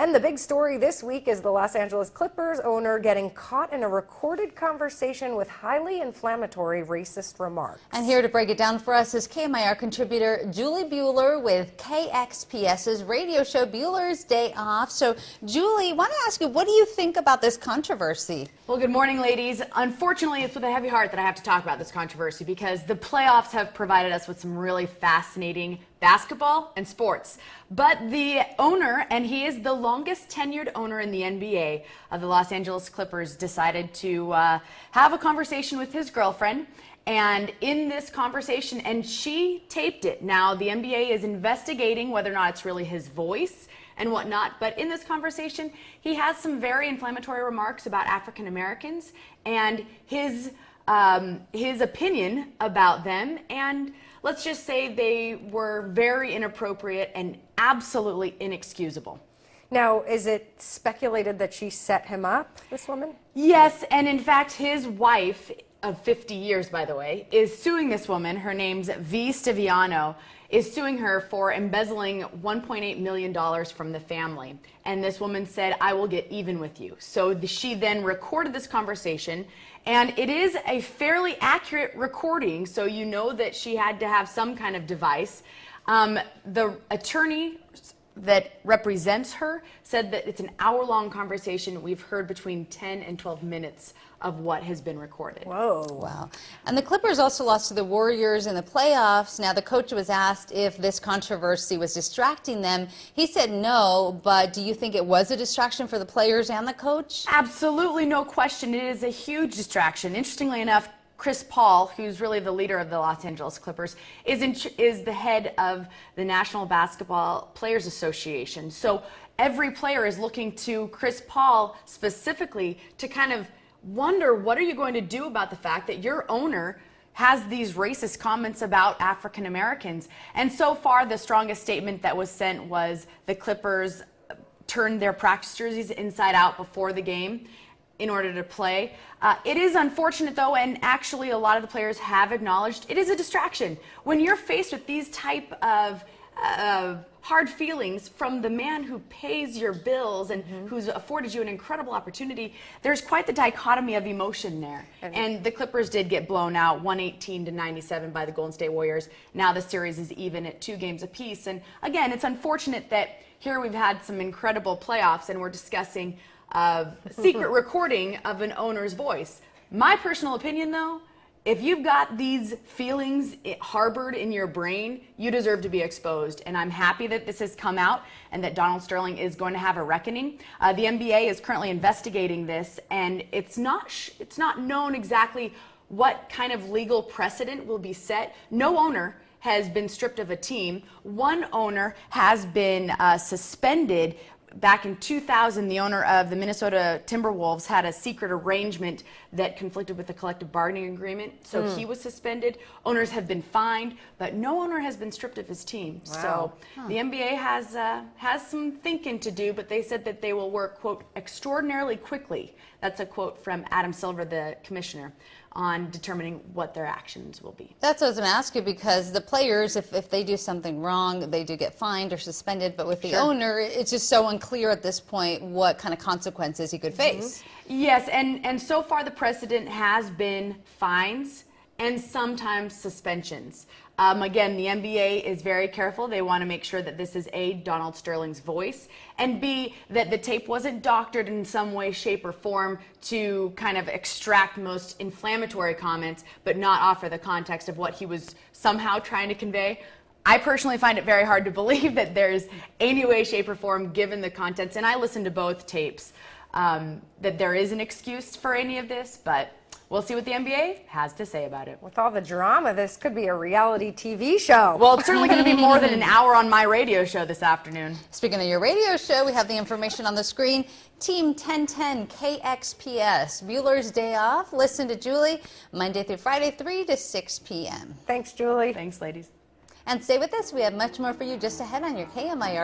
And the big story this week is the Los Angeles Clippers owner getting caught in a recorded conversation with highly inflammatory racist remarks. And here to break it down for us is KMIR contributor Julie Buehler with KXPS's radio show Buehler's Day Off. So, Julie, I want to ask you, what do you think about this controversy? Well, good morning, ladies. Unfortunately, it's with a heavy heart that I have to talk about this controversy because the playoffs have provided us with some really fascinating basketball and sports. But the owner, and he is the longest tenured owner in the NBA of the Los Angeles Clippers, decided to have a conversation with his girlfriend. And in this conversation, and she taped it. Now, the NBA is investigating whether or not it's really his voice and whatnot, but in this conversation, he has some very inflammatory remarks about African Americans and his opinion about them, and let's just say they were very inappropriate and absolutely inexcusable. Now, is it speculated that she set him up, this woman? Yes, and in fact, his wife, of 50 years, by the way, is suing this woman. Her name's V. Stiviano, is suing her for embezzling $1.8 million from the family. And this woman said, "I will get even with you." So she then recorded this conversation, and it is a fairly accurate recording, so you know that she had to have some kind of device. The attorney that represents her said that it's an hour-long conversation. We've heard between 10 and 12 minutes of what has been recorded. Whoa. Wow. And the Clippers also lost to the Warriors in the playoffs. Now, the coach was asked if this controversy was distracting them. He said no, but do you think it was a distraction for the players and the coach? Absolutely, no question. It is a huge distraction. Interestingly enough, Chris Paul, who's really the leader of the Los Angeles Clippers, is the head of the National Basketball Players Association. So every player is looking to Chris Paul specifically to kind of wonder, what are you going to do about the fact that your owner has these racist comments about African Americans? And so far, the strongest statement that was sent was the Clippers turned their practice jerseys inside out before the game in order to play. It is unfortunate, though, and actually a lot of the players have acknowledged it is a distraction. When you're faced with these type of hard feelings from the man who pays your bills and who's afforded you an incredible opportunity, there's quite the dichotomy of emotion there. And the Clippers did get blown out 118-97 by the Golden State Warriors. Now the series is even at 2 games apiece. And again, it's unfortunate that here we've had some incredible playoffs and we're discussing secret recording of an owner's voice. My personal opinion, though, if you've got these feelings harbored in your brain, you deserve to be exposed. And I'm happy that this has come out and that Donald Sterling is going to have a reckoning. The NBA is currently investigating this, and it's not known exactly what kind of legal precedent will be set. No owner has been stripped of a team. One owner has been suspended. Back in 2000, the owner of the Minnesota Timberwolves had a secret arrangement that conflicted with the collective bargaining agreement, so he was suspended. Owners have been fined, but no owner has been stripped of his team. Wow. So the NBA has some thinking to do, but they said that they will work, quote, extraordinarily quickly. That's a quote from Adam Silver, the commissioner, on determining what their actions will be. That's what I was going to ask you, because the players, if they do something wrong, they do get fined or suspended, but with the owner, it's just so unclear at this point what kind of consequences he could face. Yes, and so far the precedent has been fines and sometimes suspensions. Again, the NBA is very careful. They want to make sure that this is A, Donald Sterling's voice, and B, that the tape wasn't doctored in some way, shape, or form to kind of extract most inflammatory comments, but not offer the context of what he was somehow trying to convey. I personally find it very hard to believe that there's any way, shape, or form, given the contents, and I listened to both tapes, that there is an excuse for any of this, but we'll see what the NBA has to say about it. With all the drama, this could be a reality TV show. Well, it's certainly going to be more than an hour on my radio show this afternoon. Speaking of your radio show, we have the information on the screen. Team 1010 KXPS, Buehler's Day Off. Listen to Julie Monday through Friday, 3 to 6 p.m. Thanks, Julie. Thanks, ladies. And stay with us. We have much more for you just ahead on your KMIR.